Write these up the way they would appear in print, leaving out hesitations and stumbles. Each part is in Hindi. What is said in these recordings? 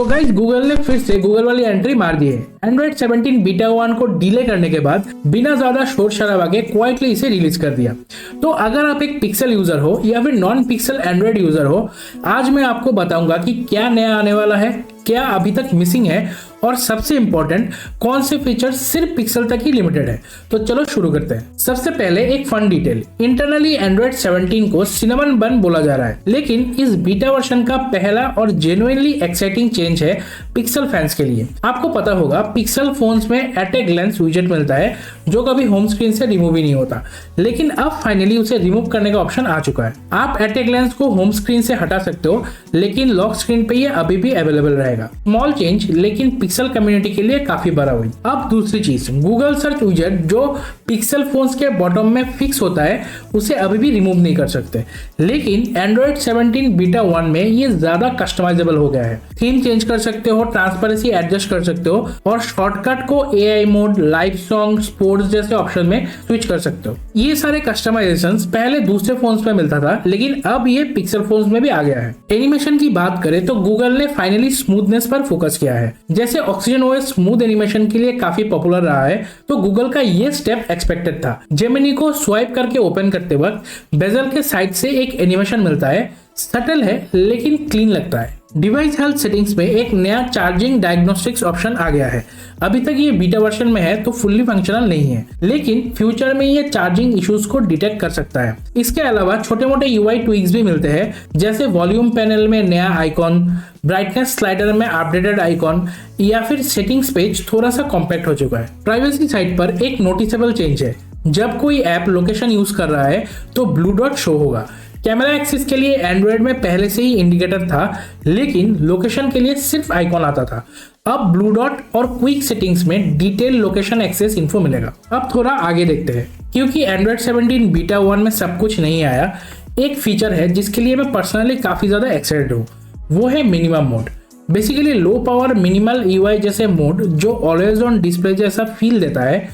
तो गाइस गूगल ने फिर से गूगल वाली एंट्री मार दी है। एंड्रॉइड 17 बीटा 1 को डिले करने के बाद बिना ज्यादा शोर शराबा के क्वाइटली इसे रिलीज कर दिया। तो अगर आप एक पिक्सल यूजर हो या फिर नॉन पिक्सल एंड्रॉइड यूजर हो, आज मैं आपको बताऊंगा कि क्या नया आने वाला है, क्या अभी तक मिसिंग है और सबसे इंपॉर्टेंट कौन से फीचर सिर्फ पिक्सल तक ही लिमिटेड है। तो चलो शुरू करते हैं। सबसे पहले एक फन डिटेल, इंटरनली एंड्रॉइड 17 को सिनेमन बन बोला जा रहा है, लेकिन इस बीटा वर्जन का पहला और जेन्युइनली एक्साइटिंग चेंज है पिक्सल फैंस के लिए। आपको पता होगा पिक्सल फोन्स में एट ए ग्लैंस विजेट मिलता है जो कभी होम स्क्रीन से रिमूव ही नहीं होता, लेकिन अब फाइनली उसे रिमूव करने का ऑप्शन आ चुका है। आप एट ए ग्लैंस को होम स्क्रीन से हटा सकते हो, लेकिन लॉक स्क्रीन पे ये अभी भी अवेलेबल रहेगा। स्मॉल चेंज, लेकिन पिक्सल कम्युनिटी के लिए काफी बड़ा हुई। अब दूसरी चीज, गूगल सर्च विजेट जो पिक्सल फोन्स के बॉटम में फिक्स होता है उसे अभी भी रिमूव नहीं कर सकते, लेकिन एंड्रॉइड 17 बीटा 1 में ये ज्यादा कस्टमाइजेबल हो गया है। थीम चेंज कर सकते हो, ट्रांसपेरेंसी एडजस्ट कर सकते हो और शॉर्टकट को AI mode, live song, sports जैसे ऑप्शन में स्विच कर सकते हो। ये सारे कस्टमाइजेशंस पहले दूसरे फोन्स में मिलता था, लेकिन अब ये पिक्सल फोन्स में भी आ गया है। एनिमेशन की बात करें तो गूगल ने फाइनली स्मूथनेस पर फोकस किया है। जैसे ऑक्सीजन ओएस स्मूथ एनिमेशन के लिए काफी पॉपुलर रहा है, तो गूगल का ये स्टेप एक्सपेक्टेड था। जेमिनी को स्वाइप करके ओपन करते वक्त बेजल के साइड से एक एनिमेशन मिलता है, सटल है लेकिन क्लीन लगता है। डिवाइस हेल्थ सेटिंग्स में एक नया चार्जिंग डायग्नोस्टिक्स ऑप्शन आ गया है। अभी तक ये बीटा वर्जन में है तो फुल्ली फंक्शनल नहीं है, लेकिन फ्यूचर में ये चार्जिंग इश्यूज को डिटेक्ट कर सकता है। इसके अलावा छोटे मोटे यूआई ट्विक्स भी मिलते हैं, जैसे वॉल्यूम पैनल में नया आइकॉन, ब्राइटनेस स्लाइडर में अपडेटेड आइकॉन, या फिर सेटिंग्स पेज थोड़ा सा कॉम्पैक्ट हो चुका है। प्राइवेसी साइड पर एक नोटिसेबल चेंज है, जब कोई ऐप लोकेशन यूज कर रहा है तो ब्लू डॉट शो होगा। कैमरा एक्सेस के लिए एंड्रॉइड में पहले से ही इंडिकेटर था, लेकिन लोकेशन के लिए सिर्फ आइकॉन आता था। अब ब्लू डॉट और क्विक सेटिंग्स में डिटेल लोकेशन एक्सेस इन्फो मिलेगा। अब थोड़ा आगे देखते हैं, क्योंकि एंड्रॉइड 17 बीटा 1 में सब कुछ नहीं आया। एक फीचर है जिसके लिए मैं पर्सनली काफी ज्यादा एक्साइटेड हूँ, वो है minimum mode. Basically low power minimal UI जैसे मोड जो ऑलवेज ऑन डिस्प्ले जैसा फील देता है।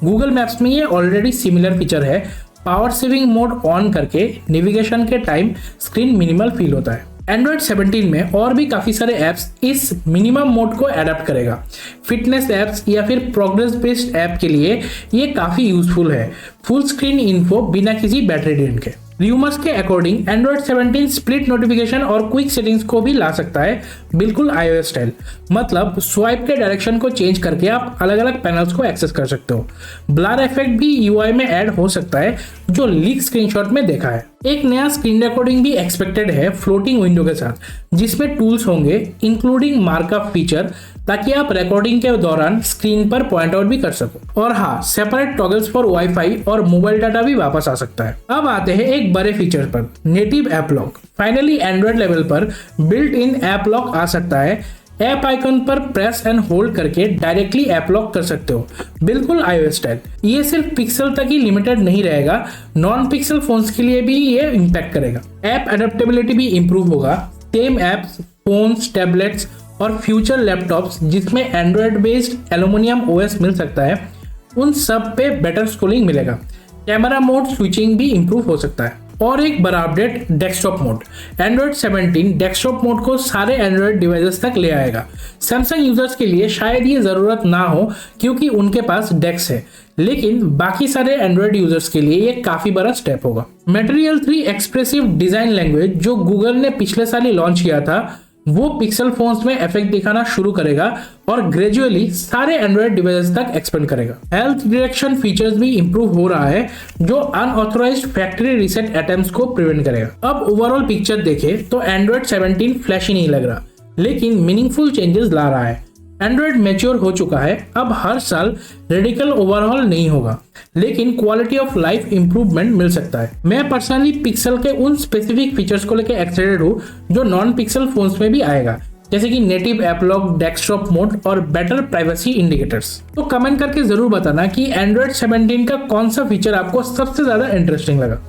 गूगल मैप्स में ये ऑलरेडी सिमिलर फीचर है। पावर सेविंग मोड ऑन करके नेविगेशन के टाइम स्क्रीन मिनिमल फील होता है। एंड्रॉइड 17 में और भी काफी सारे ऐप्स इस मिनिमम मोड को अडॉप्ट करेगा। फिटनेस ऐप्स या फिर प्रोग्रेस बेस्ड ऐप के लिए ये काफी यूजफुल है। फुल स्क्रीन इन्फो बिना किसी बैटरी ड्रेन के। रूमर्स के अकॉर्डिंग एंड्रॉइड 17 स्प्लिट नोटिफिकेशन और क्विक सेटिंग्स को भी ला सकता है, बिल्कुल iOS स्टाइल। मतलब स्वाइप के डायरेक्शन को चेंज करके आप अलग अलग पैनल्स को एक्सेस कर सकते हो। ब्लर इफेक्ट भी यूआई में ऐड हो सकता है, जो लीक स्क्रीनशॉट में देखा है। एक नया स्क्रीन रिकॉर्डिंग भी एक्सपेक्टेड है फ्लोटिंग विंडो के साथ, जिसमें टूल्स होंगे इंक्लूडिंग मार्कअप फीचर, ताकि आप रिकॉर्डिंग के दौरान स्क्रीन पर पॉइंट आउट भी कर सको। और हाँ, सेपरेट टॉगल्स फॉर वाईफाई और मोबाइल डाटा भी वापस आ सकता है। अब आते हैं एक बड़े फीचर पर, native app lock. Finally Android level पर बिल्ट इन ऐप लॉक आ सकता है। ऐप आइकन पर प्रेस एंड होल्ड करके डायरेक्टली ऐप लॉक कर सकते हो, बिल्कुल iOS स्टाइल। ये सिर्फ पिक्सल तक ही लिमिटेड नहीं रहेगा, नॉन पिक्सल फोन्स के लिए भी ये इम्पैक्ट करेगा। ऐप एडेप्टेबिलिटी भी इंप्रूव होगा। सेम एप्स, फोन्स, टैबलेट्स और फ्यूचर लैपटॉप्स जिसमें एंड्रॉइड बेस्ड एल्यूमिनियम ओएस मिल सकता है, उन सब पे बेटर स्क्रोलिंग मिलेगा। कैमरा मोड स्विचिंग भी इंप्रूव हो सकता है। और एक बड़ा update, desktop mode. Android 17 desktop mode को सारे एंड्रॉइड डिवाइसेस तक ले आएगा। सैमसंग यूजर्स के लिए शायद ये जरूरत ना हो क्योंकि उनके पास डेक्स है, लेकिन बाकी सारे एंड्रॉइड यूजर्स के लिए ये काफी बड़ा स्टेप होगा। मटेरियल 3 एक्सप्रेसिव डिजाइन लैंग्वेज जो गूगल ने पिछले साल ही लॉन्च किया था, वो पिक्सल फोन्स में इफेक्ट दिखाना शुरू करेगा और ग्रेजुअली सारे एंड्रॉइड डिवाइसेस तक एक्सपेंड करेगा। हेल्थ डिटेक्शन फीचर्स भी इंप्रूव हो रहा है, जो अनऑथराइज्ड फैक्ट्री रीसेट अटेम्प्ट्स को प्रिवेंट करेगा। अब ओवरऑल पिक्चर देखें तो एंड्रॉइड 17 फ्लैशी नहीं लग रहा, लेकिन मीनिंगफुल चेंजेस ला रहा है। एंड्रॉइड मैच्योर हो चुका है, अब हर साल रेडिकल ओवरहॉल नहीं होगा, लेकिन क्वालिटी ऑफ लाइफ इंप्रूवमेंट मिल सकता है। मैं पर्सनली पिक्सल के उन स्पेसिफिक फीचर्स को लेकर एक्साइटेड हूँ जो नॉन पिक्सल फोन्स में भी आएगा, जैसे कि native app lock, desktop mode और बेटर प्राइवेसी इंडिकेटर्स। तो कमेंट करके जरूर बताना कि एंड्रॉइड 17 का कौन सा फीचर आपको सबसे ज्यादा इंटरेस्टिंग लगा।